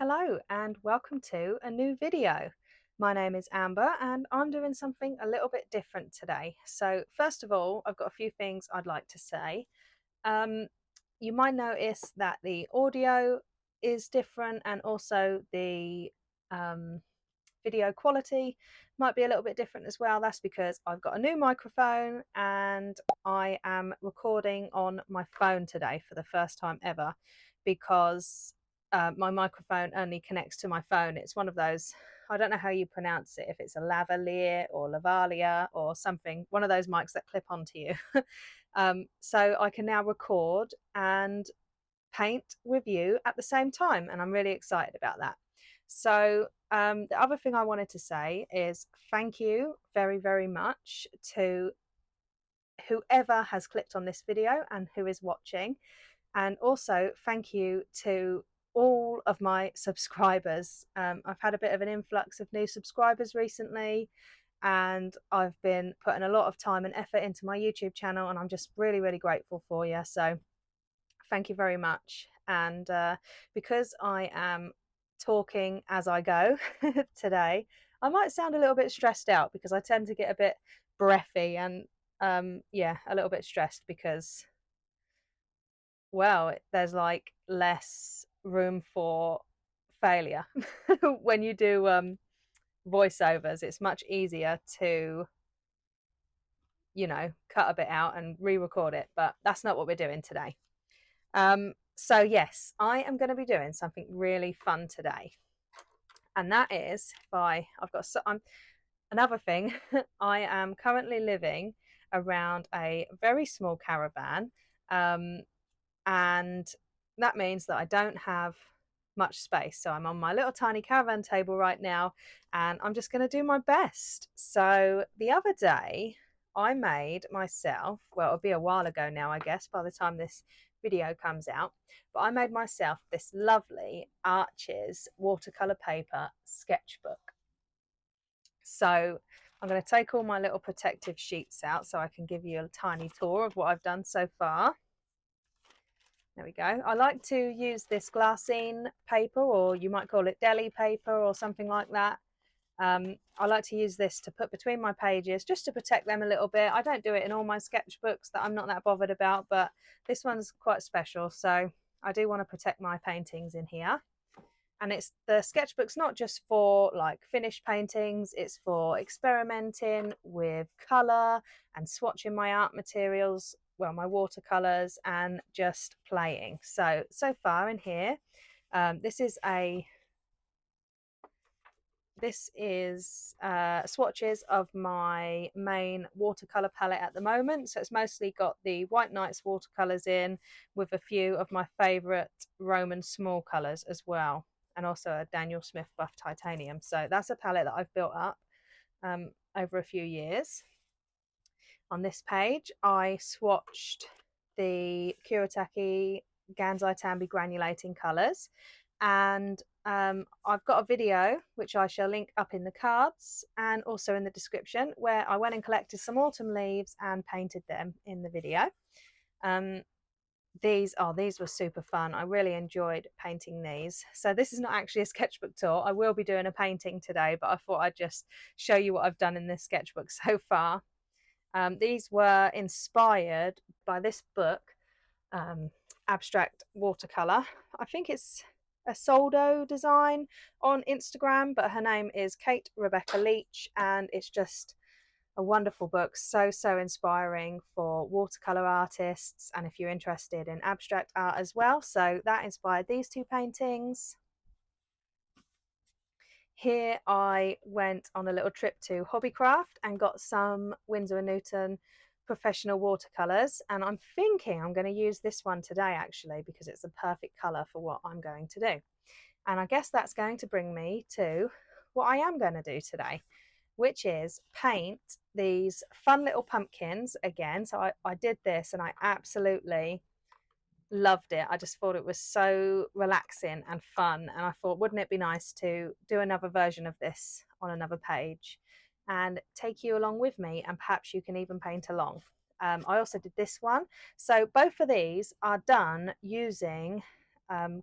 Hello and welcome to a new video. My name is Amber and I'm doing something a little bit different today. So first of all, I've got a few things I'd like to say. Um, you might notice that the audio is different and also the um, video quality might be a little bit different as well. That's because I've got a new microphone and I am recording on my phone today for the first time ever because my microphone only connects to my phone. It's one of those, I don't know how you pronounce it, if it's a lavalier or lavalier or something, one of those mics that clip onto you. So I can now record and paint with you at the same time, and I'm really excited about that. So the other thing I wanted to say is thank you very, very much to whoever has clicked on this video and who is watching. And also thank you to all of my subscribers. I've had a bit of an influx of new subscribers recently, and I've been putting a lot of time and effort into my YouTube channel, and I'm just really, really grateful for you. So thank you very much. And because I am talking as I go today, I might sound a little bit stressed out because I tend to get a bit breathy and yeah, a little bit stressed because, well, there's like less room for failure when you do voiceovers. It's much easier to, cut a bit out and re-record it, but that's not what we're doing today. So yes, I am going to be doing something really fun today, and that is another thing. I am currently living around a very small caravan, and that means that I don't have much space. So I'm on my little tiny caravan table right now, and I'm just going to do my best. So the other day, I made myself, well, it'll be a while ago now, I guess, by the time this video comes out, but I made myself this lovely Arches watercolor paper sketchbook. So I'm going to take all my little protective sheets out so I can give you a tiny tour of what I've done so far. There we go. I like to use this glassine paper, or you might call it deli paper or something like that. I like to use this to put between my pages just to protect them a little bit. I don't do it in all my sketchbooks that I'm not that bothered about, but this one's quite special, so I do want to protect my paintings in here. And the sketchbook's not just for like finished paintings, it's for experimenting with colour and swatching my art materials, well, my watercolours, and just playing. So far in here, this is swatches of my main watercolor palette at the moment. So it's mostly got the White Nights watercolors in, with a few of my favorite Roman small colors as well, and also a Daniel Smith buff titanium. So that's a palette that I've built up over a few years. On this page, I swatched the Kuretake Gansai Tambi granulating colors, and I've got a video which I shall link up in the cards and also in the description, where I went and collected some autumn leaves and painted them in the video. These were super fun. I really enjoyed painting these. So this is not actually a sketchbook tour. I will be doing a painting today, but I thought I'd just show you what I've done in this sketchbook so far. These were inspired by this book, Abstract Watercolor. I think it's a Soldo design on Instagram, but her name is Kate Rebecca Leach, and it's just a wonderful book, so inspiring for watercolor artists, and if you're interested in abstract art as well. So that inspired these two paintings. Here I went on a little trip to Hobbycraft and got some Winsor & Newton Professional watercolors, and I'm thinking I'm going to use this one today actually, because it's the perfect color for what I'm going to do. And I guess that's going to bring me to what I am going to do today, which is paint these fun little pumpkins again. So I did this and I absolutely loved it. I just thought it was so relaxing and fun, and I thought, wouldn't it be nice to do another version of this on another page and take you along with me, and perhaps you can even paint along. I also did this one. So both of these are done using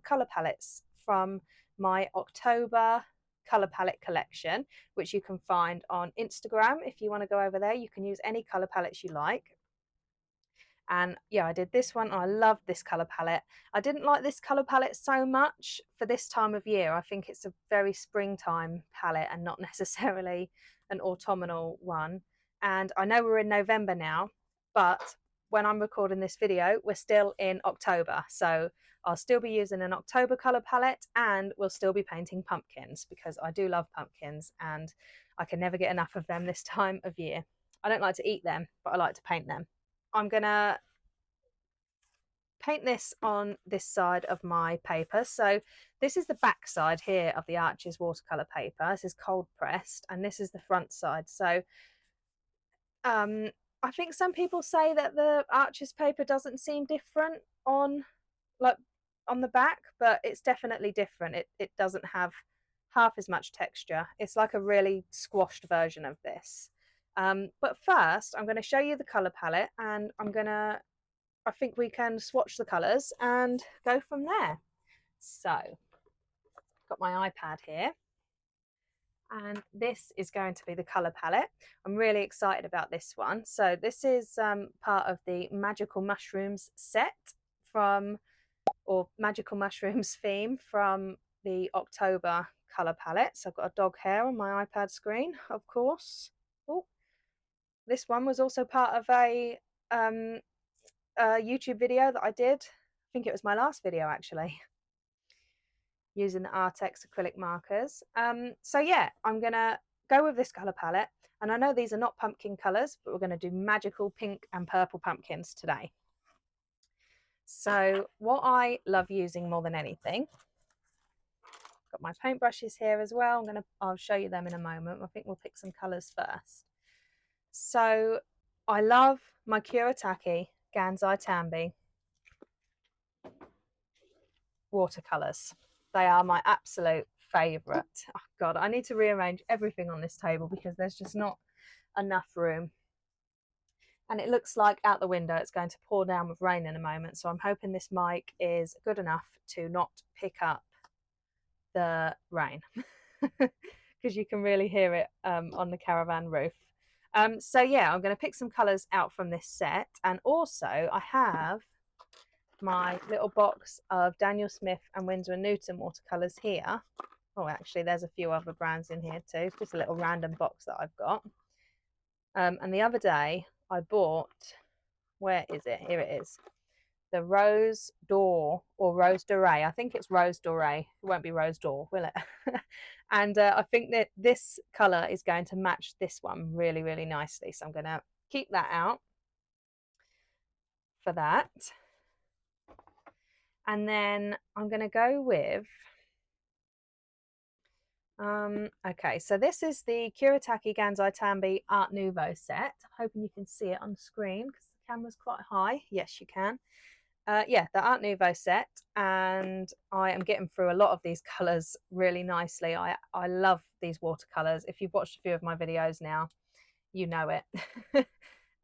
color palettes from my October colour palette collection, which you can find on Instagram. If you want to go over there, you can use any colour palettes you like. And yeah, I did this one. I love this colour palette. I didn't like this colour palette so much for this time of year. I think it's a very springtime palette and not necessarily an autumnal one. And I know we're in November now, but when I'm recording this video, we're still in October. So I'll still be using an October colour palette, and we'll still be painting pumpkins because I do love pumpkins and I can never get enough of them this time of year. I don't like to eat them, but I like to paint them. I'm gonna paint this on this side of my paper. So this is the back side here of the Arches watercolor paper. This is cold pressed, and this is the front side. So I think some people say that the Arches paper doesn't seem different on the back, but it's definitely different. It doesn't have half as much texture. It's like a really squashed version of this. But first I'm going to show you the color palette, and I think we can swatch the colours and go from there. So I've got my iPad here, and this is going to be the colour palette. I'm really excited about this one. So this is part of the Magical Mushrooms set or Magical Mushrooms theme from the October colour palette. So I've got a dog hair on my iPad screen, of course. Oh, this one was also part of a YouTube video that I did. I think it was my last video actually, using the Artex acrylic markers. So yeah, I'm gonna go with this colour palette, and I know these are not pumpkin colours, but we're going to do magical pink and purple pumpkins today. So what I love using more than anything, got my paintbrushes here as well. I'll show you them in a moment. I think we'll pick some colours first. So I love my Kuretake Gansai Tambi watercolours. They are my absolute favourite. Oh God, I need to rearrange everything on this table because there's just not enough room. And it looks like out the window it's going to pour down with rain in a moment, so I'm hoping this mic is good enough to not pick up the rain because you can really hear it on the caravan roof. So yeah, I'm going to pick some colours out from this set, and also I have my little box of Daniel Smith and Winsor & Newton watercolours here. Oh, actually there's a few other brands in here too, just a little random box that I've got. And the other day I bought, where is it? Here it is. The Rose Dore, or Rose Dore. I think it's Rose Dore. It won't be Rose Dore, will it? And I think that this colour is going to match this one really, really nicely. So I'm going to keep that out for that. And then I'm going to go with, okay, so this is the Kuretake Gansai Tambi Art Nouveau set. I'm hoping you can see it on the screen because the camera's quite high. Yes, you can. Yeah, the Art Nouveau set, and I am getting through a lot of these colours really nicely. I love these watercolours. If you've watched a few of my videos now, you know it.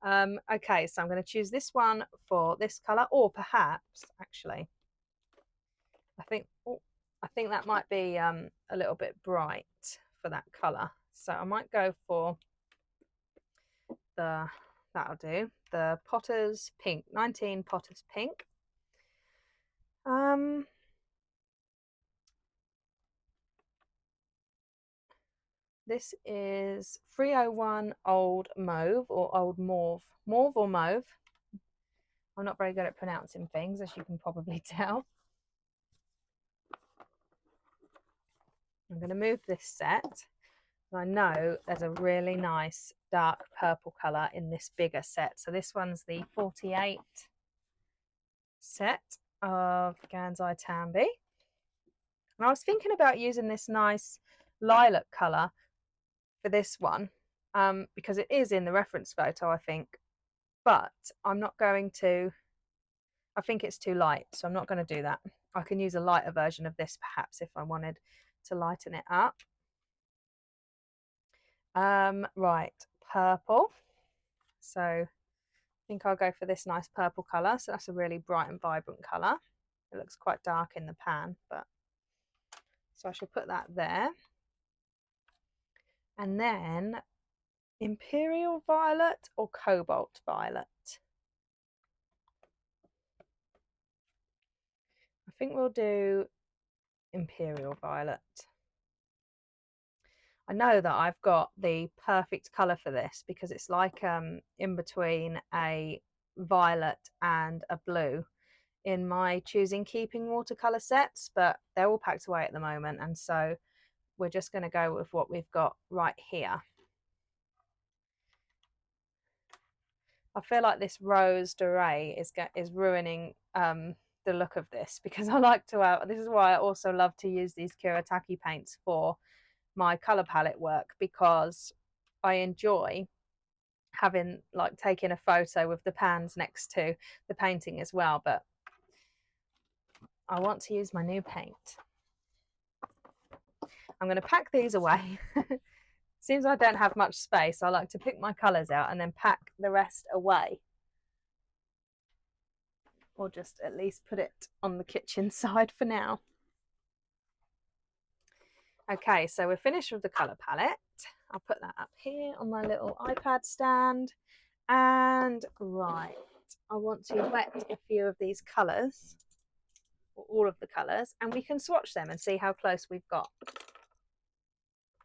Okay, so I'm going to choose this one for this colour, or perhaps, actually, I think that might be a little bit bright for that colour. So I might go for that'll do, the Potter's Pink, 19 Potter's Pink. This is 301 Old Mauve, or Old Mauve. Mauve or Mauve. I'm not very good at pronouncing things, as you can probably tell. I'm going to move this set. I know there's a really nice dark purple colour in this bigger set. So this one's the 48 set of Gansai Tambi. And I was thinking about using this nice lilac colour for this one, because it is in the reference photo, I think. But I'm not going to, I think it's too light, so I'm not going to do that. I can use a lighter version of this perhaps if I wanted to lighten it up. Right, purple. So I think I'll go for this nice purple colour. So that's a really bright and vibrant colour. It looks quite dark in the pan, but So I should put that there. And then Imperial Violet or Cobalt Violet. I think we'll do Imperial Violet. I know that I've got the perfect colour for this because it's like in between a violet and a blue in my choosing keeping watercolour sets, but they're all packed away at the moment, and so we're just going to go with what we've got right here. I feel like this Rose Dore is ruining the look of this, because I like to this is why I also love to use these Kuretake paints for my color palette work, because I enjoy having like taking a photo with the pans next to the painting as well. But I want to use my new paint. I'm going to pack these away. Seems I don't have much space. I like to pick my colors out and then pack the rest away, or just at least put it on the kitchen side for now. Okay, so we're finished with the colour palette. I'll put that up here on my little iPad stand. And right, I want to wet a few of these colours, or all of the colours, and we can swatch them and see how close we've got.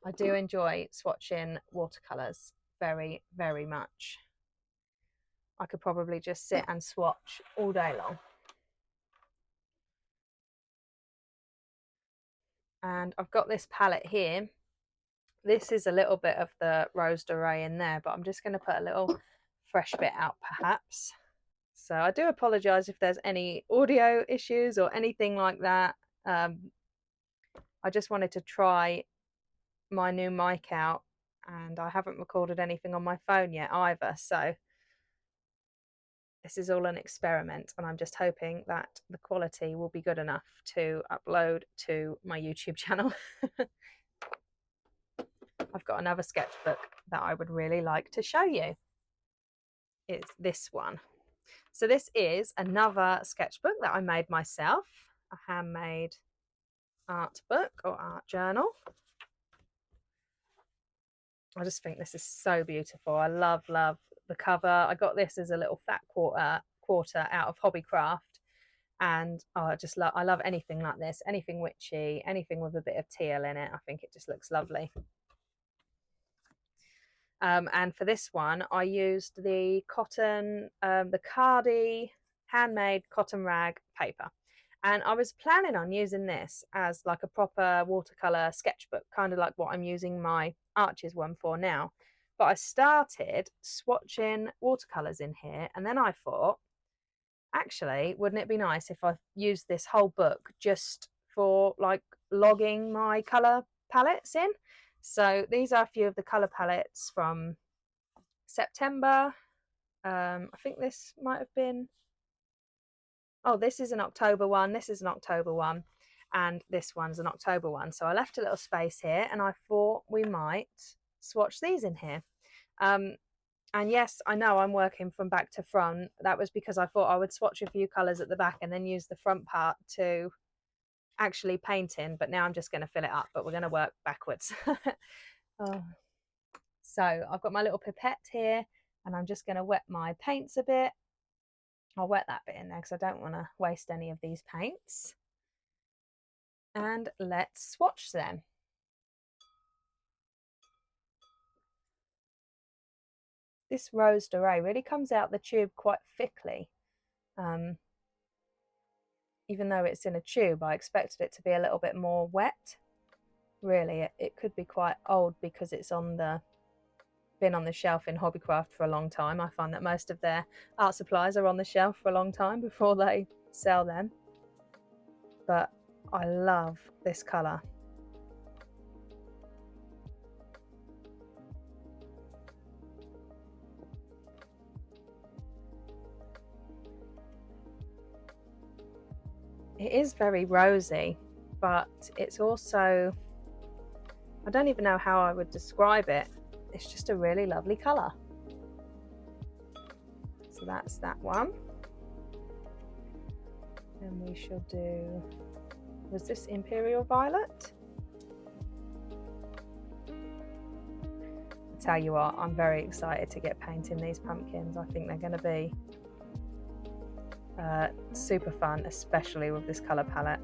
I do enjoy swatching watercolours very, very much. I could probably just sit and swatch all day long. And I've got this palette here. This is a little bit of the Rose Dore in there, but I'm just going to put a little fresh bit out perhaps. So I do apologise if there's any audio issues or anything like that. I just wanted to try my new mic out, and I haven't recorded anything on my phone yet either. So this is all an experiment, and I'm just hoping that the quality will be good enough to upload to my YouTube channel. I've got another sketchbook that I would really like to show you. It's this one. So this is another sketchbook that I made myself, a handmade art book or art journal. I just think this is so beautiful. I love the cover. I got this as a little fat quarter out of Hobbycraft, and oh, I love anything like this, anything witchy, anything with a bit of teal in it. I think it just looks lovely. And for this one, I used the cotton, the Cardi handmade cotton rag paper. And I was planning on using this as like a proper watercolour sketchbook, kind of like what I'm using my Arches one for now. But I started swatching watercolours in here, and then I thought, actually, wouldn't it be nice if I used this whole book just for like logging my colour palettes in? So these are a few of the colour palettes from September. I think this might have been, oh, this is an October one, this is an October one, and this one's an October one. So I left a little space here, and I thought we might swatch these in here. And yes, I know I'm working from back to front. That was because I thought I would swatch a few colours at the back and then use the front part to actually paint in, but now I'm just going to fill it up, but we're going to work backwards. Oh. So I've got my little pipette here, and I'm just going to wet my paints a bit. I'll wet that bit in there because I don't want to waste any of these paints. And let's swatch them. This Rose Dore really comes out the tube quite thickly. Even though it's in a tube, I expected it to be a little bit more wet. Really, it could be quite old because it's been on the shelf in Hobbycraft for a long time. I find that most of their art supplies are on the shelf for a long time before they sell them. But I love this colour. It is very rosy, but it's also, I don't even know how I would describe it. It's just a really lovely colour. So that's that one. And we shall do, was this Imperial Violet? tell you what, I'm very excited to get painting these pumpkins. I think they're going to be super fun, especially with this colour palette.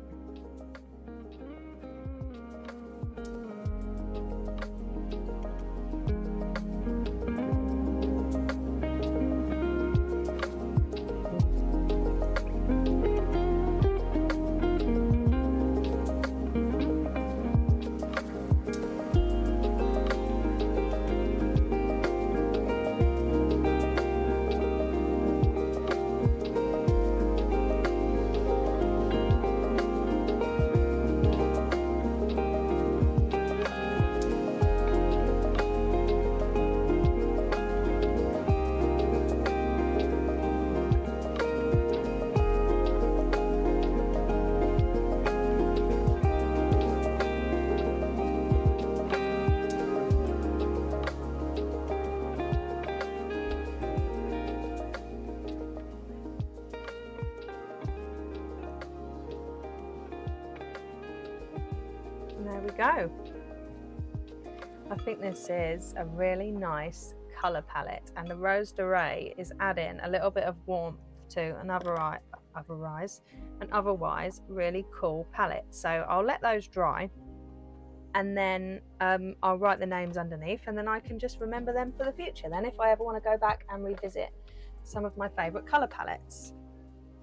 There we go. I think this is a really nice colour palette, and the Rose Dore is adding a little bit of warmth to an otherwise really cool palette. So I'll let those dry, and then I'll write the names underneath, and then I can just remember them for the future then if I ever want to go back and revisit some of my favourite colour palettes.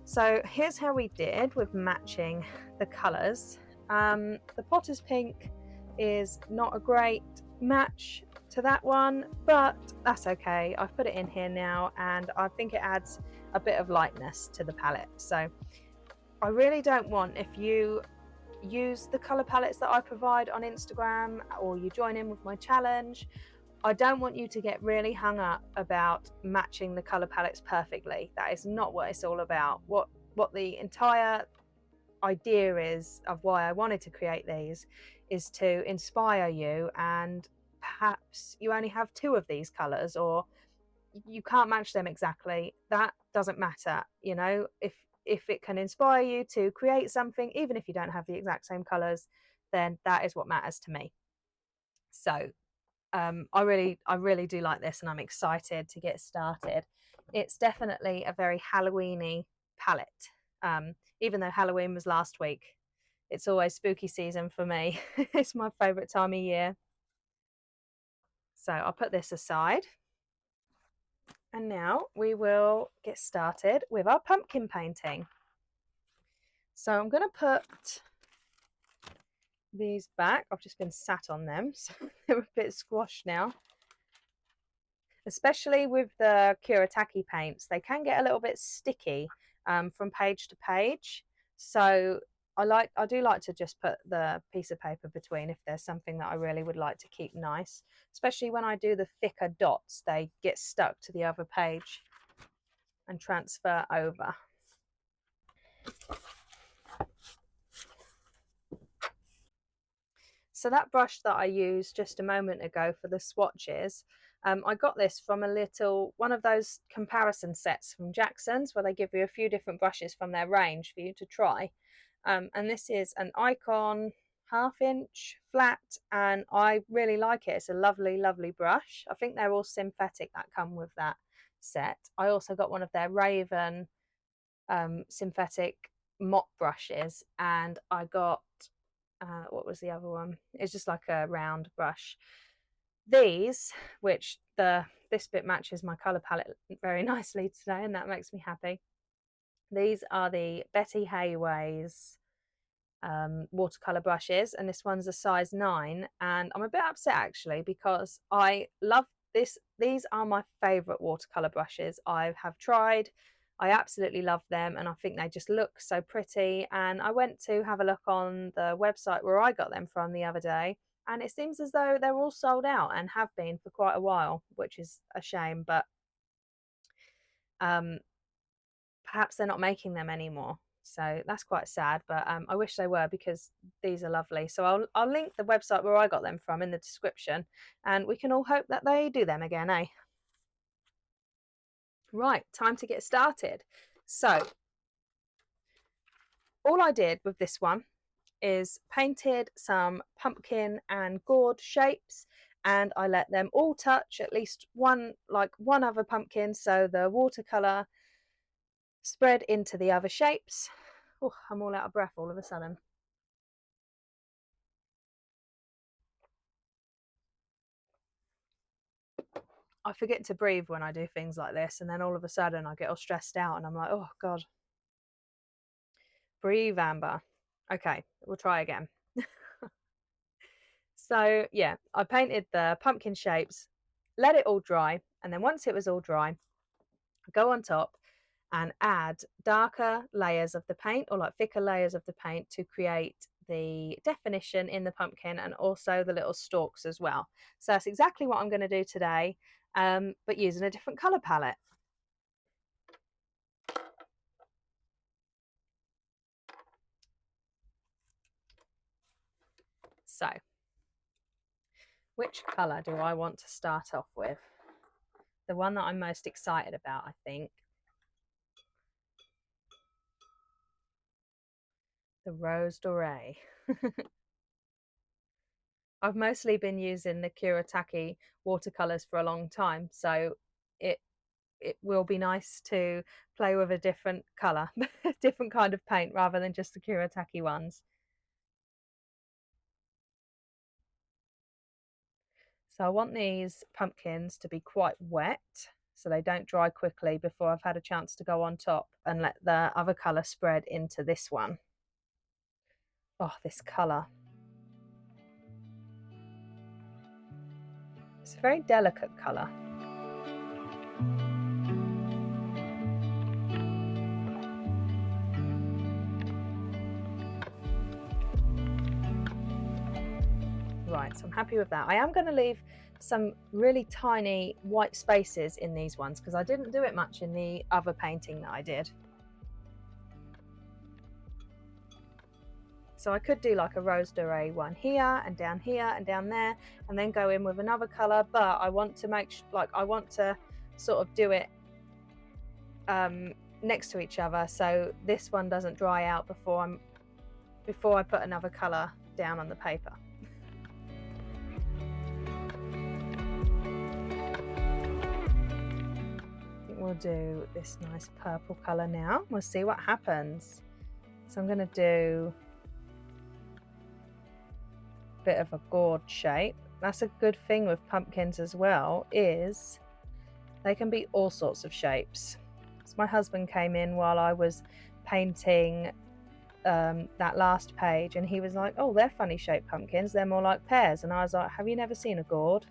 So here's how we did with matching the colours. The Potter's Pink is not a great match to that one, but that's okay. I've put it in here now, and I think it adds a bit of lightness to the palette. So I really don't want, if you use the colour palettes that I provide on Instagram or you join in with my challenge, I don't want you to get really hung up about matching the colour palettes perfectly. That is not what it's all about. What the entire idea is of why I wanted to create these is to inspire you, and perhaps you only have 2 of these colours, or you can't match them exactly. That doesn't matter, you know. If it can inspire you to create something, even if you don't have the exact same colours, then that is what matters to me. So I really do like this, and I'm excited to get started. It's definitely a very Halloweeny palette. Even though Halloween was last week, it's always spooky season for me. It's my favourite time of year. So I'll put this aside. And now we will get started with our pumpkin painting. So I'm going to put these back. I've just been sat on them, so they're a bit squashed now. Especially with the Kuretake paints, they can get a little bit sticky from page to page. So I do like to just put the piece of paper between if there's something that I really would like to keep nice. Especially when I do the thicker dots, they get stuck to the other page and transfer over. So that brush that I used just a moment ago for the swatches, I got this from one of those comparison sets from Jackson's, where they give you a few different brushes from their range for you to try. And this is an Icon 1/2 inch flat, and I really like it. It's a lovely, lovely brush. I think they're all synthetic that come with that set. I also got one of their Raven synthetic mop brushes, and I got what was the other one? It's just like a round brush. These, which this bit matches my colour palette very nicely today, and that makes me happy. These are the Betty Hayways watercolour brushes, and this one's a size 9, and I'm a bit upset actually because I love this. These are my favourite watercolour brushes I have tried. I absolutely love them, and I think they just look so pretty. And I went to have a look on the website where I got them from the other day, and it seems as though they're all sold out and have been for quite a while, which is a shame, but perhaps they're not making them anymore. So that's quite sad, but I wish they were, because these are lovely. So I'll link the website where I got them from in the description, and we can all hope that they do them again, eh? Right, time to get started. So all I did with this one is painted some pumpkin and gourd shapes, and I let them all touch at least one other pumpkin, so the watercolour spread into the other shapes. Oh, I'm all out of breath all of a sudden. I forget to breathe when I do things like this, and then all of a sudden I get all stressed out and I'm like, oh God. Breathe, Amber. Okay, we'll try again. So yeah, I painted the pumpkin shapes, let it all dry, and then once it was all dry, go on top and add darker layers of the paint, or like thicker layers of the paint, to create the definition in the pumpkin and also the little stalks as well. So that's exactly what I'm going to do today, but using a different color palette. So which color do I want to start off with? The one that I'm most excited about, I think, the Rose Dore. I've mostly been using the Kuretake watercolors for a long time, so it will be nice to play with a different color, different kind of paint rather than just the Kuretake ones. So I want these pumpkins to be quite wet so they don't dry quickly before I've had a chance to go on top and let the other color spread into this one. Oh, this color. It's a very delicate color. Right, so I'm happy with that. I am going to leave some really tiny white spaces in these ones because I didn't do it much in the other painting that I did. So I could do like a Rose Dore one here and down there, and then go in with another color, but I want to make I want to sort of do it next to each other so this one doesn't dry out before I put another color down on the paper. I think we'll do this nice purple color now. We'll see what happens. So I'm going to do a bit of a gourd shape. That's a good thing with pumpkins as well, is they can be all sorts of shapes. So my husband came in while I was painting that last page, and he was like, oh, they're funny shaped pumpkins, they're more like pears. And I was like, have you never seen a gourd?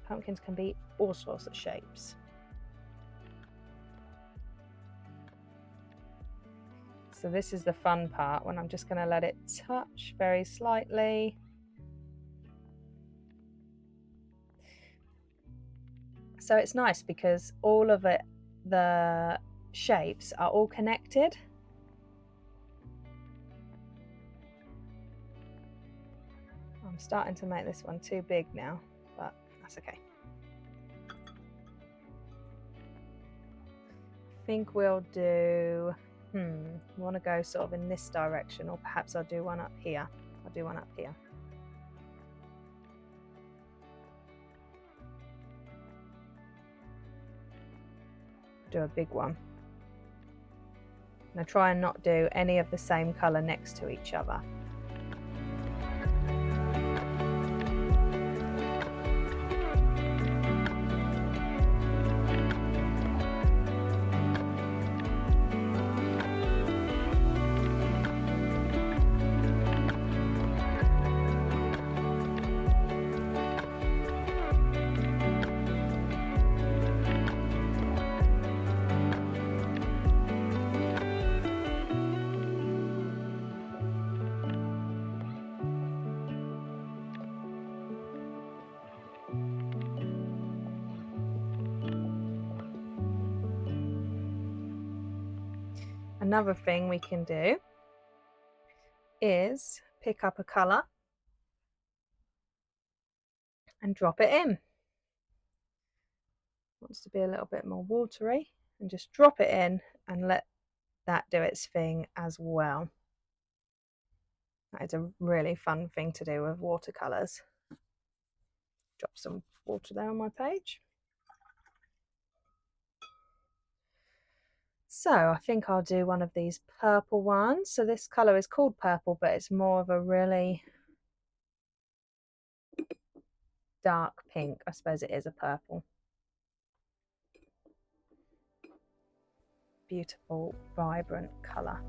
Pumpkins can be all sorts of shapes. So this is the fun part, when I'm just going to let it touch very slightly. So it's nice because all of it, the shapes are all connected. I'm starting to make this one too big now, but that's okay. I think we'll do, I want to go sort of in this direction, or perhaps I'll do one up here. I'll do one up here. Do a big one. Now try and not do any of the same colour next to each other. Another thing we can do is pick up a colour and drop it in. Wants to be a little bit more watery, and just drop it in and let that do its thing as well. That is a really fun thing to do with watercolours. Drop some water there on my page. So I think I'll do one of these purple ones. So this colour is called purple, but it's more of a really dark pink. I suppose it is a purple. Beautiful, vibrant colour.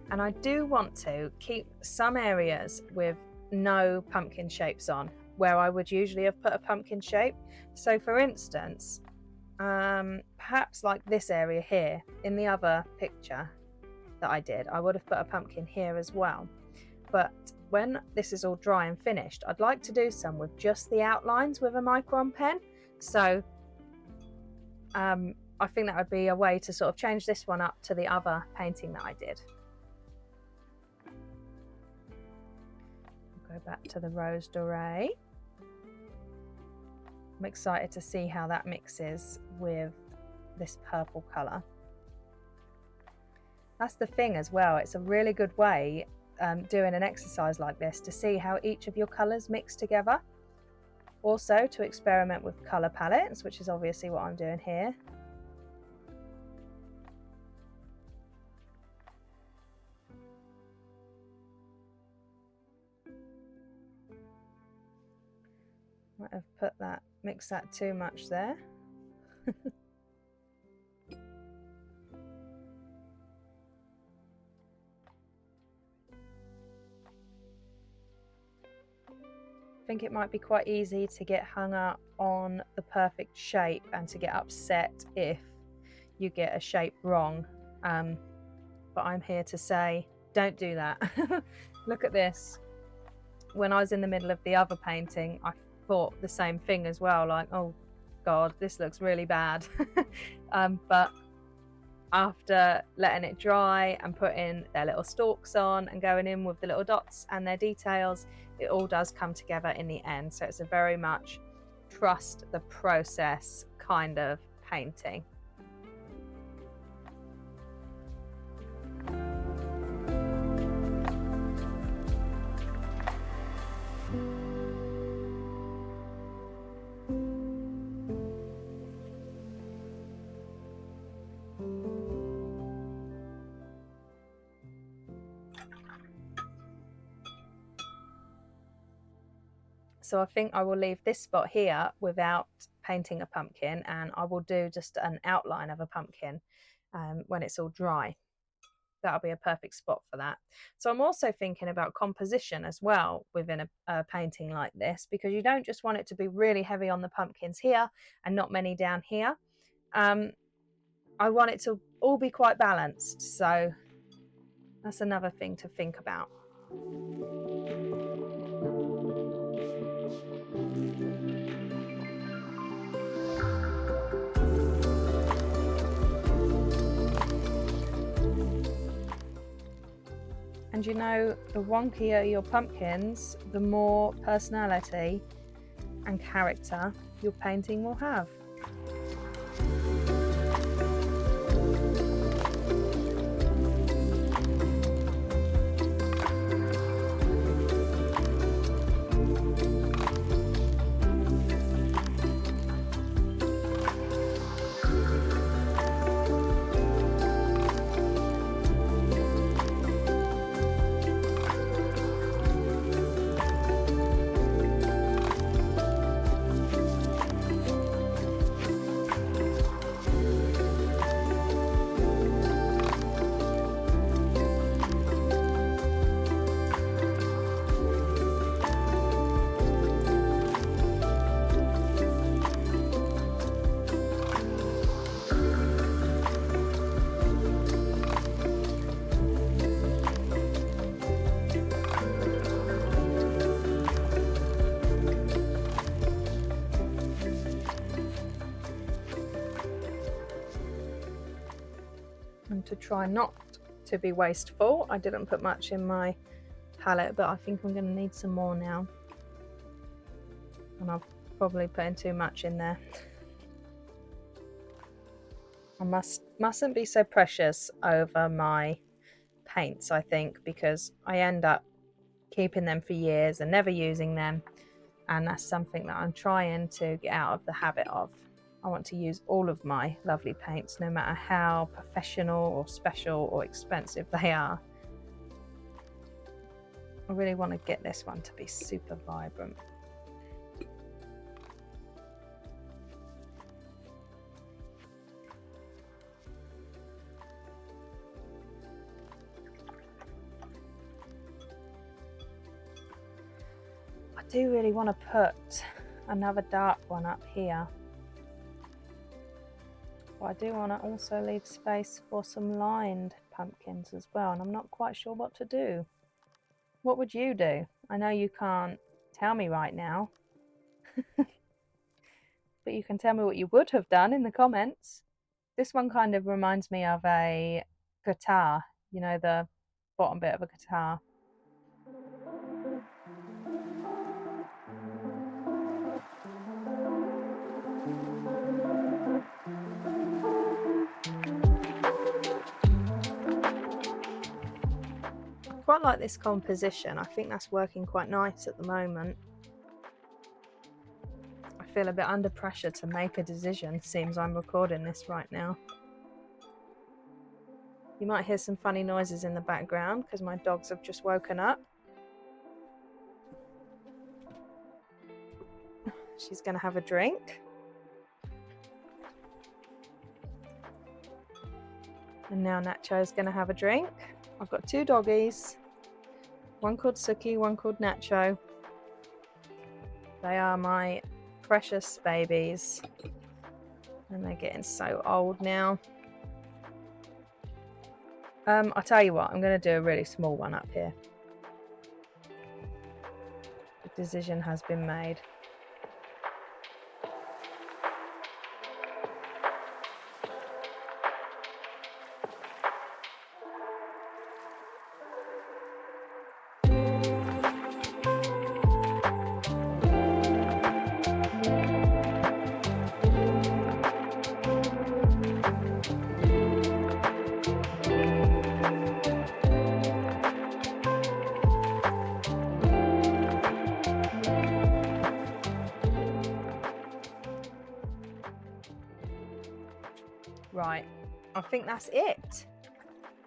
And I do want to keep some areas with no pumpkin shapes on, where I would usually have put a pumpkin shape. So for instance, perhaps like this area here, in the other picture that I did, I would have put a pumpkin here as well. But when this is all dry and finished, I'd like to do some with just the outlines with a Micron pen. So I think that would be a way to sort of change this one up to the other painting that I did. Go back to the Rose Dore. I'm excited to see how that mixes with this purple colour. That's the thing as well, it's a really good way doing an exercise like this to see how each of your colours mix together. Also to experiment with colour palettes, which is obviously what I'm doing here. Might have put that, mixed that too much there. I think it might be quite easy to get hung up on the perfect shape and to get upset if you get a shape wrong. But I'm here to say, don't do that. Look at this. When I was in the middle of the other painting, I thought the same thing as well, like, oh god, this looks really bad. But after letting it dry and putting their little stalks on and going in with the little dots and their details, it all does come together in the end. So it's a very much trust the process kind of painting. So I think I will leave this spot here without painting a pumpkin, and I will do just an outline of a pumpkin when it's all dry. That'll be a perfect spot for that. So I'm also thinking about composition as well within a painting like this, because you don't just want it to be really heavy on the pumpkins here and not many down here. I want it to all be quite balanced, so that's another thing to think about. And you know, the wonkier your pumpkins, the more personality and character your painting will have. try not to be wasteful. I didn't put much in my palette, but I think I'm going to need some more now. And I've probably put in too much in there. I mustn't be so precious over my paints, I think, because I end up keeping them for years and never using them, and that's something that I'm trying to get out of the habit of. I want to use all of my lovely paints, no matter how professional or special or expensive they are. I really want to get this one to be super vibrant. I do really want to put another dark one up here, but I do want to also leave space for some lined pumpkins as well, and I'm not quite sure what to do. What would you do? I know you can't tell me right now, but you can tell me what you would have done in the comments. This one kind of reminds me of a guitar, you know, the bottom bit of a guitar. I quite like this composition. I think that's working quite nice at the moment. I feel a bit under pressure to make a decision, seems I'm recording this right now. You might hear some funny noises in the background because my dogs have just woken up. She's going to have a drink. And now Nacho's going to have a drink. I've got two doggies, one called Suki, one called Nacho. They are my precious babies, and they're getting so old now. I'll tell you what, I'm going to do a really small one up here. The decision has been made. Right, I think that's it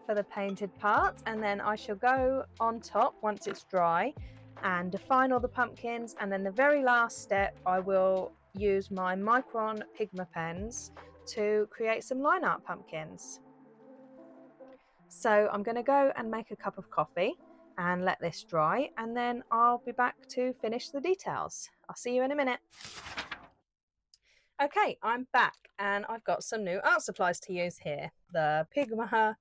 for the painted part, and then I shall go on top once it's dry and define all the pumpkins, and then the very last step I will use my Micron Pigma pens to create some line art pumpkins. So I'm going to go and make a cup of coffee and let this dry, and then I'll be back to finish the details. I'll see you in a minute. Okay, I'm back and I've got some new art supplies to use here. The Pigma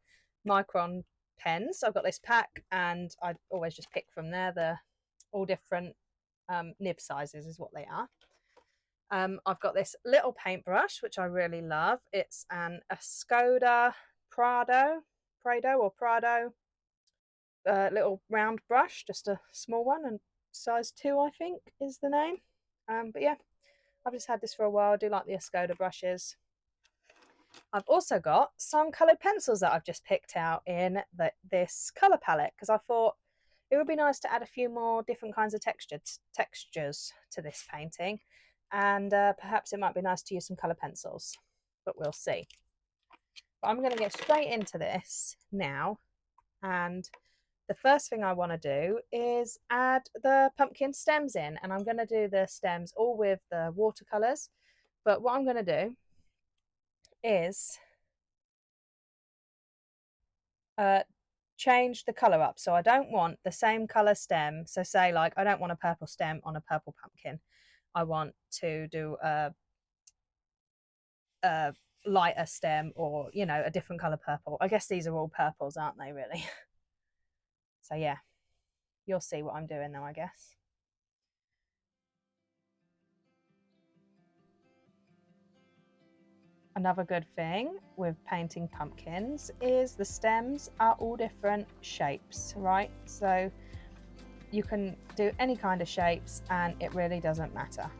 Micron pens. I've got this pack and I always just pick from there. They're all different nib sizes is what they are. I've got this little paintbrush, which I really love. It's an Escoda Prado little round brush, just a small one, and size 2 I think is the name. But yeah, I've just had this for a while. I do like the Escoda brushes. I've also got some coloured pencils that I've just picked out in this colour palette, because I thought it would be nice to add a few more different kinds of textures to this painting, and perhaps it might be nice to use some colour pencils, but we'll see. But I'm going to get straight into this now, and the first thing I want to do is add the pumpkin stems in, and I'm going to do the stems all with the watercolours. But what I'm going to do is change the colour up. So I don't want the same colour stem. So say like I don't want a purple stem on a purple pumpkin. I want to do a lighter stem, or, you know, a different colour purple. I guess these are all purples, aren't they, really? So yeah, you'll see what I'm doing now, I guess. Another good thing with painting pumpkins is the stems are all different shapes, right? So you can do any kind of shapes and it really doesn't matter.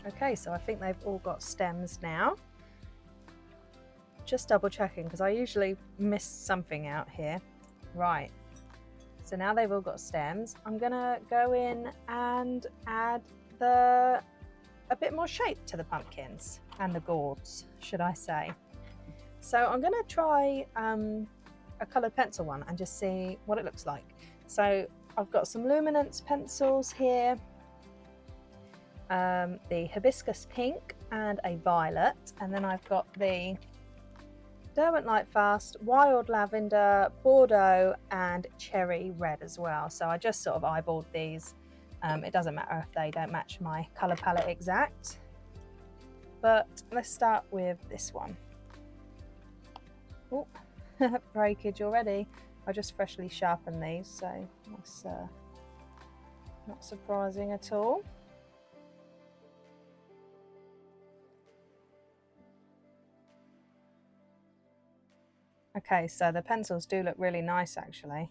Okay, so I think they've all got stems now. Just double checking because I usually miss something out here. Right, so now they've all got stems. I'm gonna go in and add a bit more shape to the pumpkins and the gourds, should I say. So I'm gonna try a coloured pencil one and just see what it looks like. So I've got some Luminance pencils here. The hibiscus pink and a violet, and then I've got the Derwent Lightfast, wild lavender, bordeaux and cherry red as well. So I just sort of eyeballed these. It doesn't matter if they don't match my colour palette exact, but let's start with this one. Oh, breakage already. I just freshly sharpened these, so that's not surprising at all. Okay, so the pencils do look really nice actually.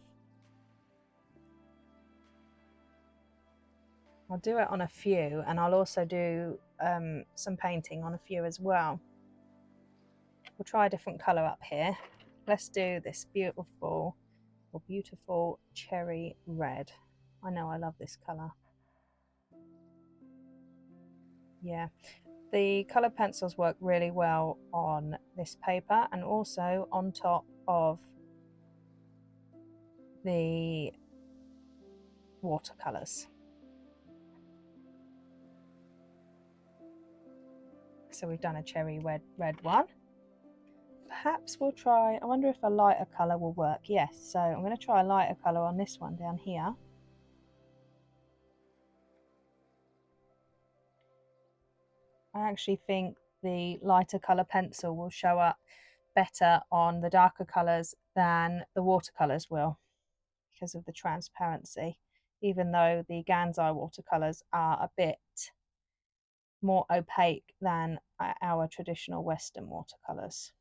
I'll do it on a few, and I'll also do some painting on a few as well. We'll try a different colour up here. Let's do this beautiful cherry red. I know I love this colour. Yeah, the coloured pencils work really well on this paper and also on top of the watercolours. So we've done a cherry red one. Perhaps we'll try, I wonder if a lighter colour will work. Yes, so I'm going to try a lighter colour on this one down here. I actually think the lighter colour pencil will show up better on the darker colours than the watercolours will because of the transparency, even though the Gansai watercolours are a bit more opaque than our traditional Western watercolours.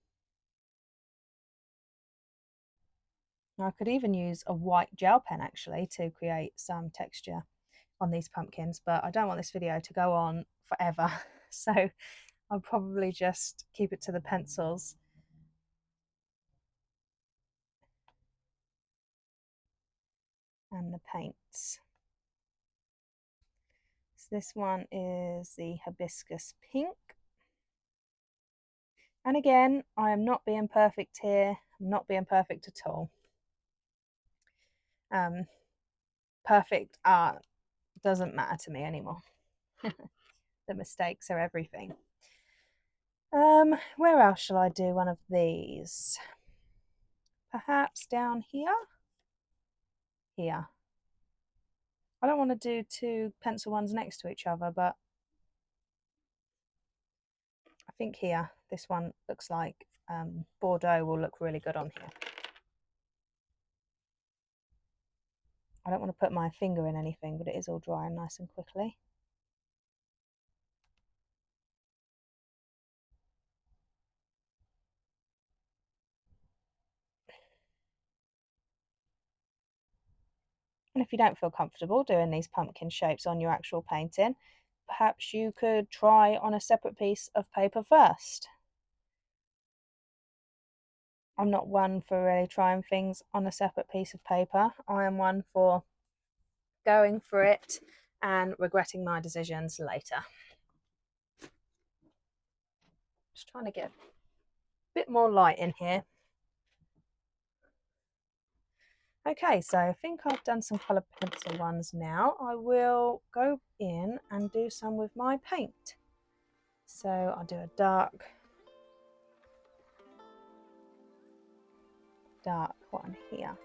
I could even use a white gel pen actually to create some texture on these pumpkins, but I don't want this video to go on forever, so I'll probably just keep it to the pencils. And the paints. So this one is the hibiscus pink. And again, I am not being perfect here. I'm not being perfect at all. Perfect art doesn't matter to me anymore. The mistakes are everything. Where else shall I do one of these? Perhaps down here? Here. I don't want to do two pencil ones next to each other, but I think here, this one looks like Bordeaux will look really good on here. I don't want to put my finger in anything, but it is all drying nice and quickly. And if you don't feel comfortable doing these pumpkin shapes on your actual painting, perhaps you could try on a separate piece of paper first. I'm not one for really trying things on a separate piece of paper. I am one for going for it and regretting my decisions later. Just trying to get a bit more light in here. Okay, so I think I've done some colour pencil ones now. I will go in and do some with my paint. So I'll do a dark one here.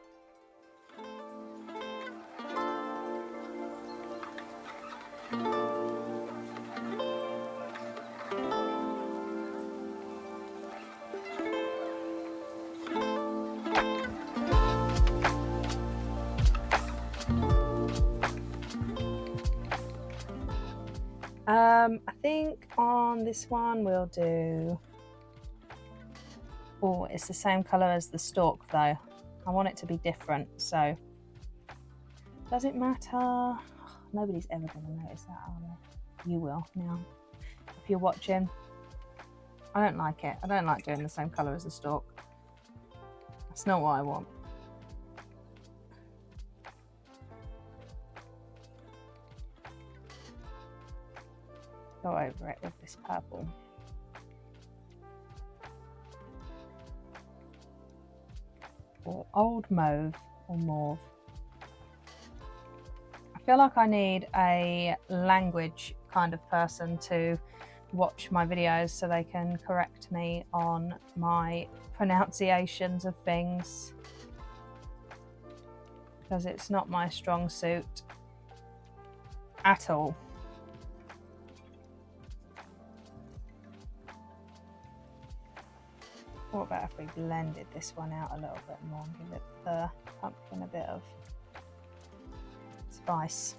I think on this one we'll do, oh, it's the same colour as the stalk though. I want it to be different, so does it matter? Nobody's ever going to notice that, are they? You will now, if you're watching. I don't like it. I don't like doing the same colour as the stalk. That's not what I want. Go over it with this purple. Or old mauve or mauve. I feel like I need a language kind of person to watch my videos so they can correct me on my pronunciations of things, because it's not my strong suit at all. What about if we blended this one out a little bit more and give it the pumpkin a bit of spice?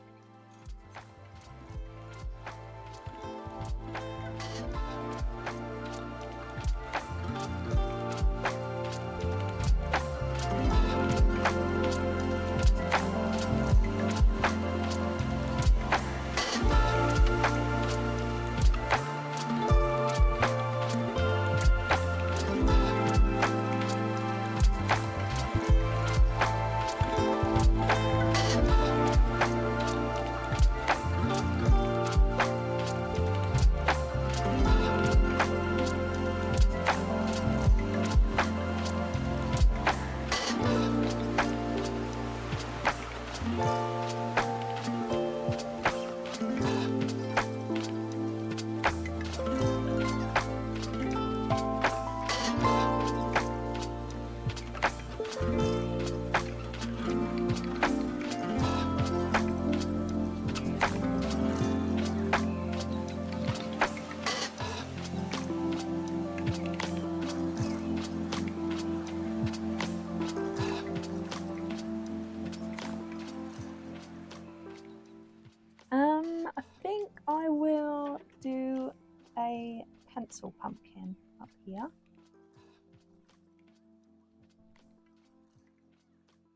I think I will do a pencil pumpkin up here,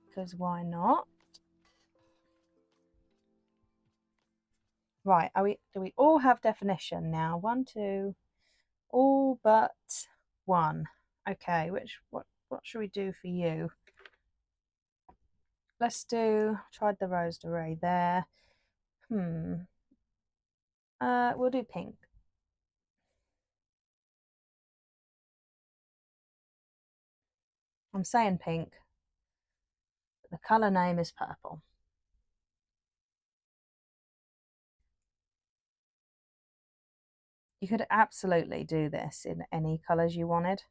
because why not? Right, do we all have definition now? 1, 2, all but one. Okay, what should we do for you? Let's do, tried the Rose Dore there. We'll do pink. I'm saying pink, but the colour name is purple. You could absolutely do this in any colours you wanted.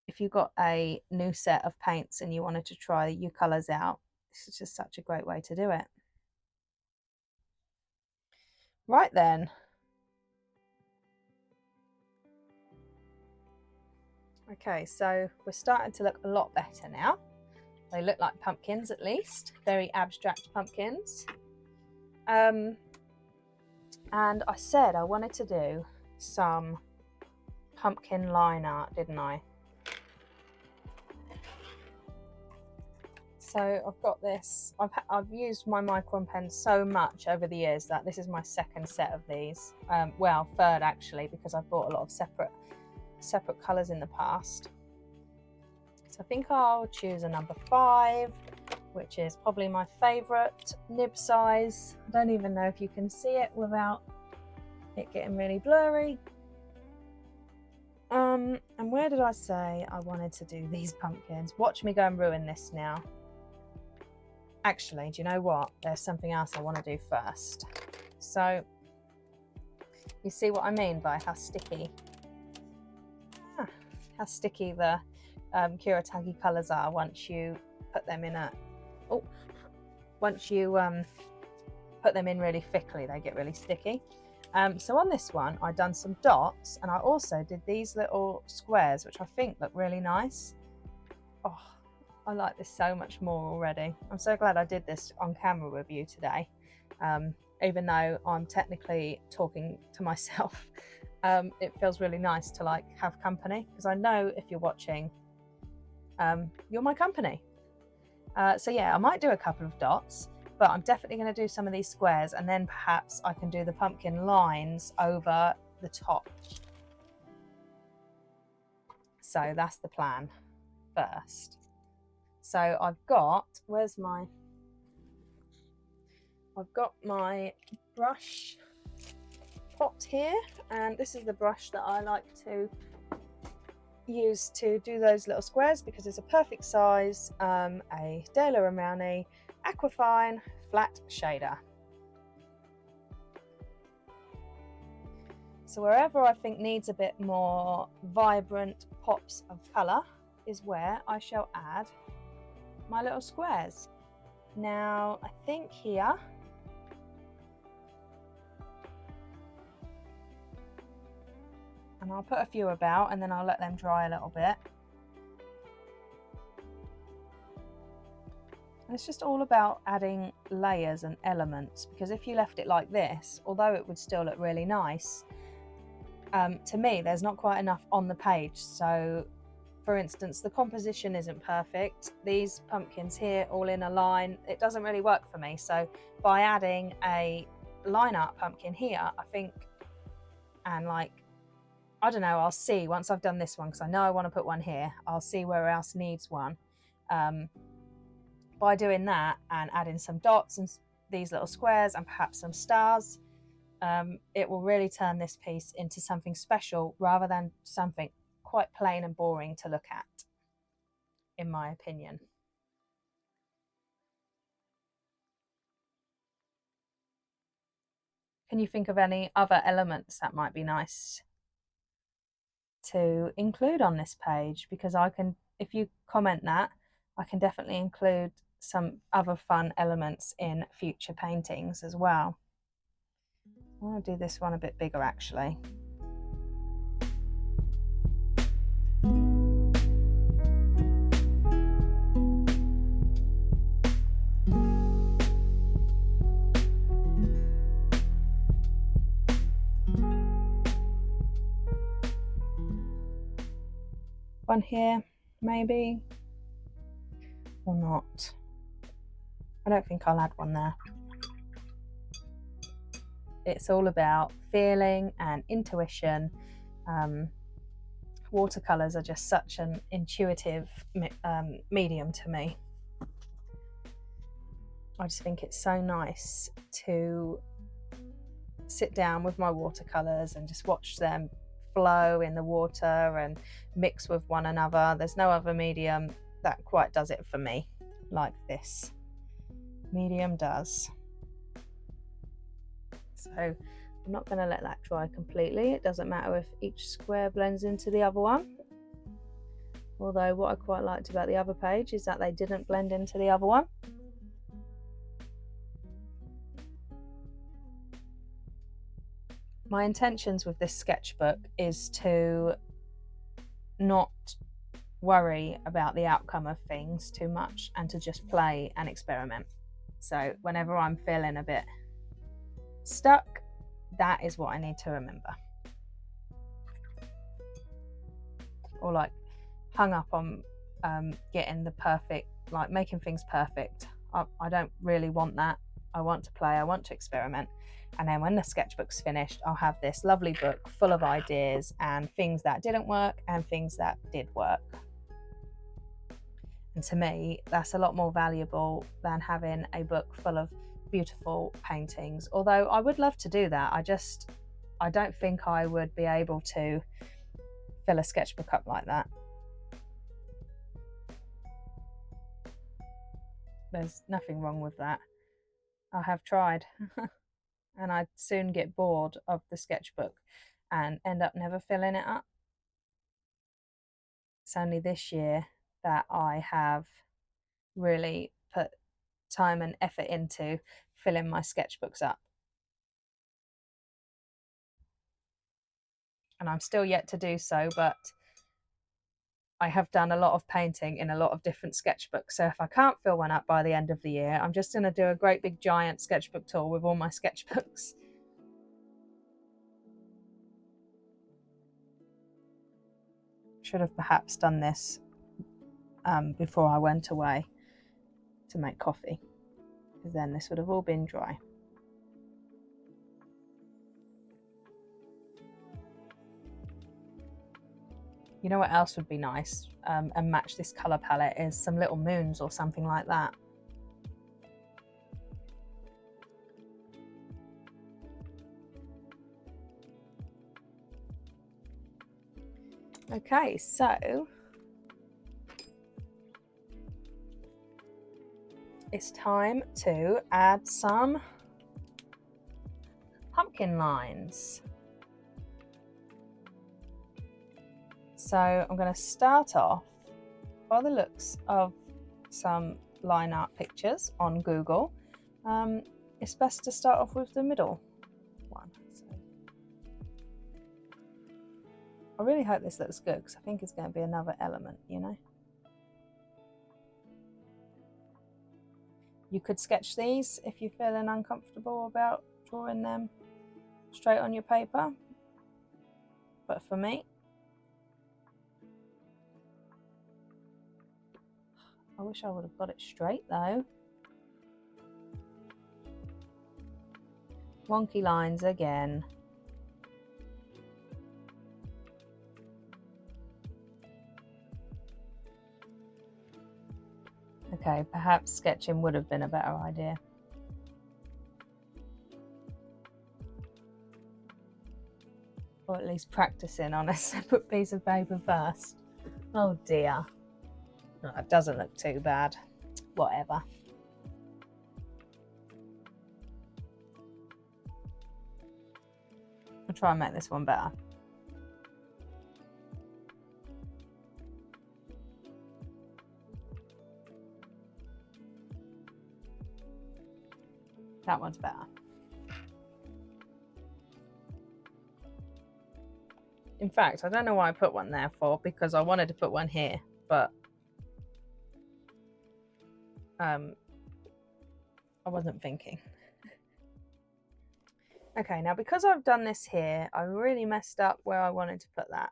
If you got a new set of paints and you wanted to try your colours out, this is just such a great way to do it. Right then. Okay, so we're starting to look a lot better now. They look like pumpkins, at least. Very abstract pumpkins. And I said I wanted to do some pumpkin line art, didn't I? So I've got this. I've used my Micron pen so much over the years that this is my second set of these. Well, third actually, because I've bought a lot of separate colours in the past. So I think I'll choose a number 5, which is probably my favourite nib size. I don't even know if you can see it without it getting really blurry. And where did I say I wanted to do these pumpkins? Watch me go and ruin this now. Actually, do you know what? There's something else I want to do first. So, you see what I mean by how sticky the Kuretake colours are once you put them in put them in really thickly, they get really sticky. So on this one, I've done some dots, and I also did these little squares, which I think look really nice. Oh, I like this so much more already. I'm so glad I did this on camera with you today, even though I'm technically talking to myself. It feels really nice to like have company, because I know if you're watching, you're my company. So yeah, I might do a couple of dots, but I'm definitely going to do some of these squares, and then perhaps I can do the pumpkin lines over the top. So that's the plan first. So I've got my brush pot here, and this is the brush that I like to use to do those little squares because it's a perfect size, a Dore Aquafine flat shader. So wherever I think needs a bit more vibrant pops of colour is where I shall add my little squares. Now I think here and I'll put a few about and then I'll let them dry a little bit. And it's just all about adding layers and elements, because if you left it like this, although it would still look really nice, to me there's not quite enough on the page. So for instance, the composition isn't perfect. These pumpkins here all in a line, it doesn't really work for me. So by adding a line art pumpkin here, I think, and like, I don't know, I'll see once I've done this one, because I know I want to put one here. I'll see where else needs one. By doing that and adding some dots and these little squares and perhaps some stars, it will really turn this piece into something special rather than something quite plain and boring to look at, in my opinion. Can you think of any other elements that might be nice to include on this page? Because I can, if you comment that, I can definitely include some other fun elements in future paintings as well. I want to do this one a bit bigger actually. One here, maybe, or not. I don't think I'll add one there. It's all about feeling and intuition. Watercolours are just such an intuitive medium to me. I just think it's so nice to sit down with my watercolours and just watch them flow in the water and mix with one another. There's no other medium that quite does it for me like this medium does. So I'm not going to let that dry completely. It doesn't matter if each square blends into the other one, although what I quite liked about the other page is that they didn't blend into the other one. My intentions with this sketchbook is to not worry about the outcome of things too much and to just play and experiment. So whenever I'm feeling a bit stuck, that is what I need to remember. Or like hung up on getting the perfect, like making things perfect. I don't really want that. I want to play, I want to experiment. And then when the sketchbook's finished, I'll have this lovely book full of ideas and things that didn't work and things that did work. And to me, that's a lot more valuable than having a book full of beautiful paintings. Although I would love to do that, I don't think I would be able to fill a sketchbook up like that. There's nothing wrong with that. I have tried and I'd soon get bored of the sketchbook and end up never filling it up. It's only this year that I have really put time and effort into filling my sketchbooks up. And I'm still yet to do so, but I have done a lot of painting in a lot of different sketchbooks. So if I can't fill one up by the end of the year, I'm just going to do a great big giant sketchbook tour with all my sketchbooks. Should have perhaps done this before I went away to make coffee, because then this would have all been dry. You know what else would be nice and match this colour palette is some little moons or something like that. Okay, so it's time to add some pumpkin lines. So I'm going to start off, by the looks of some line art pictures on Google, it's best to start off with the middle one. So I really hope this looks good, because I think it's going to be another element, you know. You could sketch these if you're feeling uncomfortable about drawing them straight on your paper, but for me, I wish I would have got it straight though. Wonky lines again. Okay, perhaps sketching would have been a better idea. Or at least practicing on a separate piece of paper first. Oh dear. No, it doesn't look too bad. Whatever. I'll try and make this one better. That one's better. In fact, I don't know why I put one there for, because I wanted to put one here, but I wasn't thinking. Okay, now because I've done this here, I really messed up where I wanted to put that.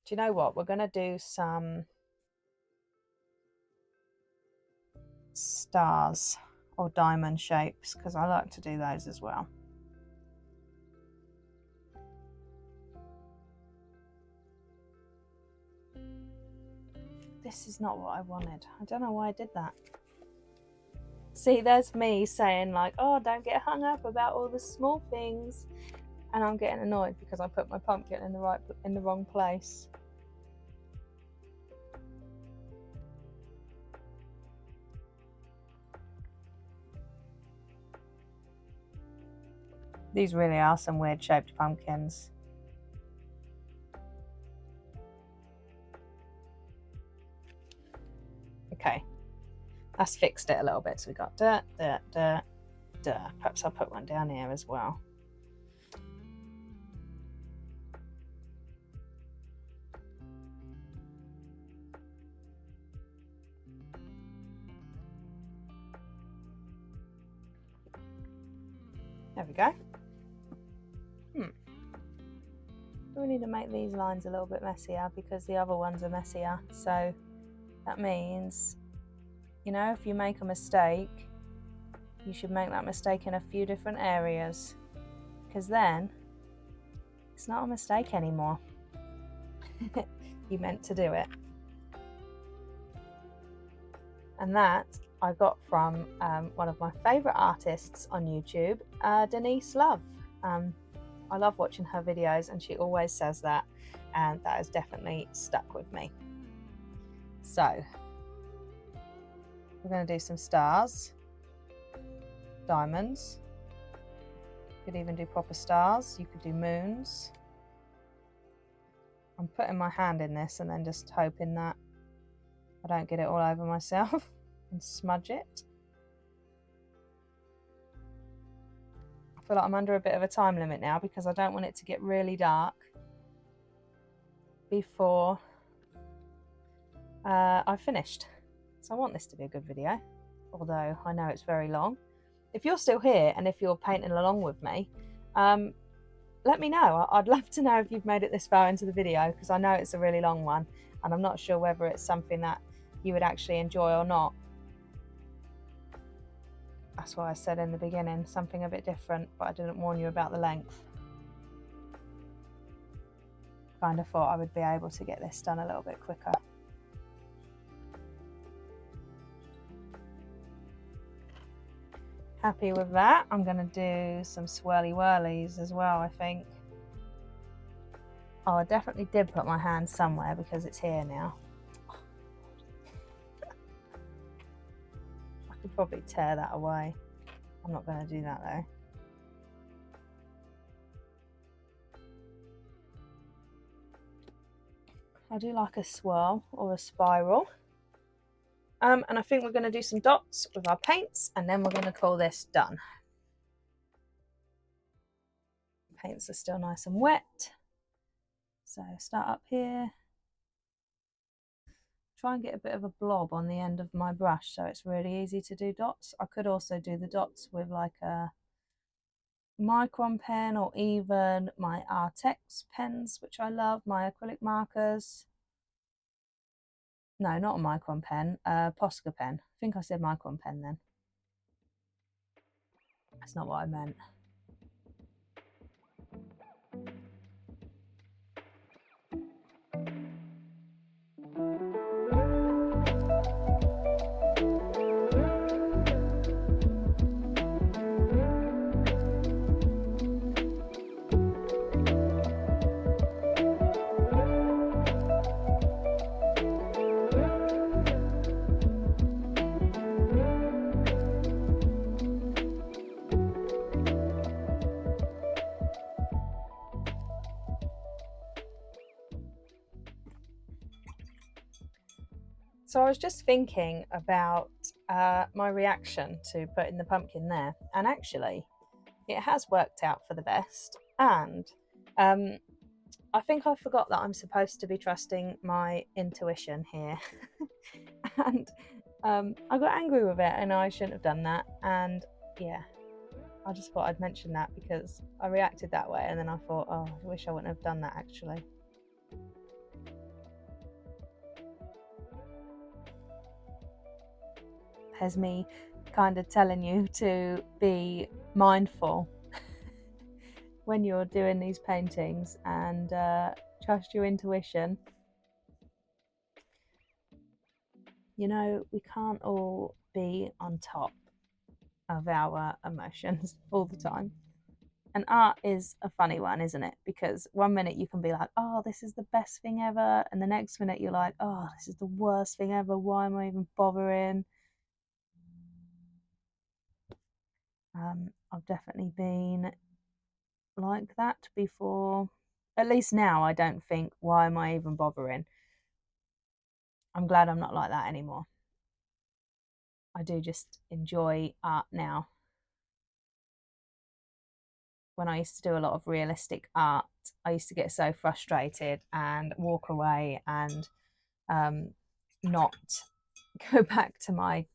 Do you know what? We're going to do some stars or diamond shapes, because I like to do those as well. This is not what I wanted. I don't know why I did that. See, there's me saying like, oh, don't get hung up about all the small things, and I'm getting annoyed because I put my pumpkin in the wrong place. These really are some weird shaped pumpkins. Okay, that's fixed it a little bit. So we got dirt, dirt, dirt, dirt. Perhaps I'll put one down here as well. There we go. We need to make these lines a little bit messier because the other ones are messier. So that means, you know, if you make a mistake, you should make that mistake in a few different areas, because then it's not a mistake anymore. You meant to do it. And that I got from one of my favourite artists on YouTube, Denise Love. I love watching her videos and she always says that, and that has definitely stuck with me. So we're going to do some stars, diamonds. You could even do proper stars, you could do moons. I'm putting my hand in this and then just hoping that I don't get it all over myself and smudge it. I feel like I'm under a bit of a time limit now because I don't want it to get really dark before I've finished. So I want this to be a good video, although I know it's very long. If you're still here and if you're painting along with me, let me know. I'd love to know if you've made it this far into the video, because I know it's a really long one and I'm not sure whether it's something that you would actually enjoy or not. That's why I said in the beginning, something a bit different, but I didn't warn you about the length. Kind of thought I would be able to get this done a little bit quicker. Happy with that. I'm going to do some swirly whirlies as well, I think. Oh, I definitely did put my hand somewhere because it's here now. I could probably tear that away. I'm not going to do that though. I do like a swirl or a spiral. And I think we're going to do some dots with our paints and then we're going to call this done. Paints are still nice and wet. So start up here. Try and get a bit of a blob on the end of my brush so it's really easy to do dots. I could also do the dots with like a Micron pen or even my Artex pens, which I love, my acrylic markers. No, not a Micron pen, a Posca pen. I think I said Micron pen then. That's not what I meant. So I was just thinking about my reaction to putting the pumpkin there, and actually it has worked out for the best. And I think I forgot that I'm supposed to be trusting my intuition here. And I got angry with it and I shouldn't have done that. And yeah, I just thought I'd mention that because I reacted that way and then I thought, oh, I wish I wouldn't have done that actually. There's me kind of telling you to be mindful when you're doing these paintings and trust your intuition. You know, we can't all be on top of our emotions all the time. And art is a funny one, isn't it? Because one minute you can be like, oh, this is the best thing ever. And the next minute you're like, oh, this is the worst thing ever. Why am I even bothering? I've definitely been like that before. At least now I don't think, why am I even bothering? I'm glad I'm not like that anymore. I do just enjoy art now. When I used to do a lot of realistic art, I used to get so frustrated and walk away and not go back to my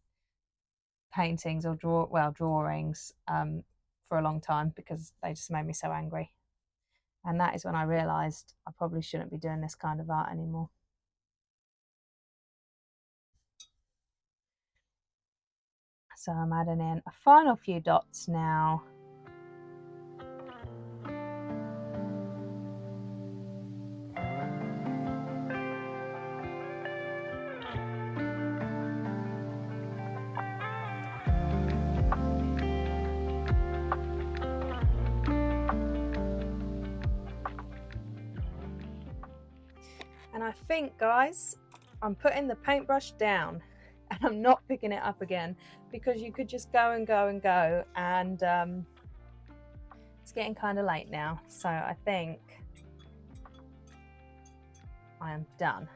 paintings or drawings for a long time because they just made me so angry. And that is when I realised I probably shouldn't be doing this kind of art anymore. So I'm adding in a final few dots now. And I think, guys, I'm putting the paintbrush down and I'm not picking it up again, because you could just go and go and go, and it's getting kind of late now, so I think I am done.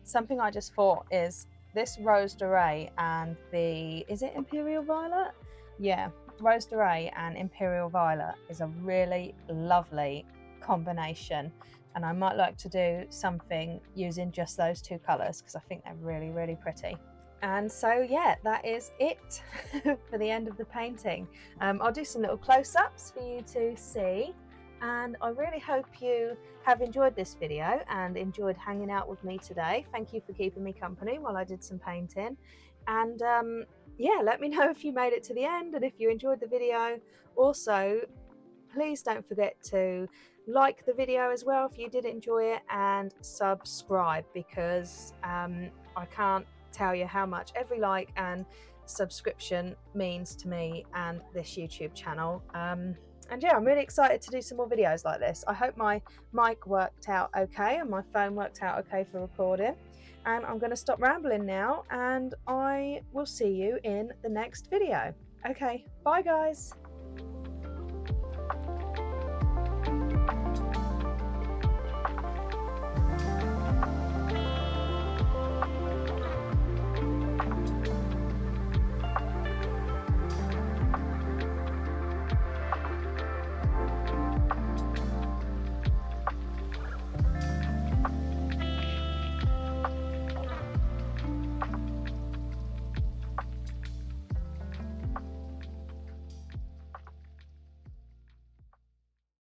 Something I just thought is this Rose Dore and the, is it Imperial Violet? Yeah, Rose Dore and Imperial Violet is a really lovely combination, and I might like to do something using just those two colours because I think they're really, really pretty. And so yeah, that is it for the end of the painting. I'll do some little close-ups for you to see, and I really hope you have enjoyed this video and enjoyed hanging out with me today. Thank you for keeping me company while I did some painting, and yeah, let me know if you made it to the end and if you enjoyed the video. Also, please don't forget to like the video as well if you did enjoy it, and subscribe, because I can't tell you how much every like and subscription means to me and this YouTube channel. And yeah, I'm really excited to do some more videos like this. I hope my mic worked out okay and my phone worked out okay for recording. And I'm going to stop rambling now, and I will see you in the next video. Okay, bye guys.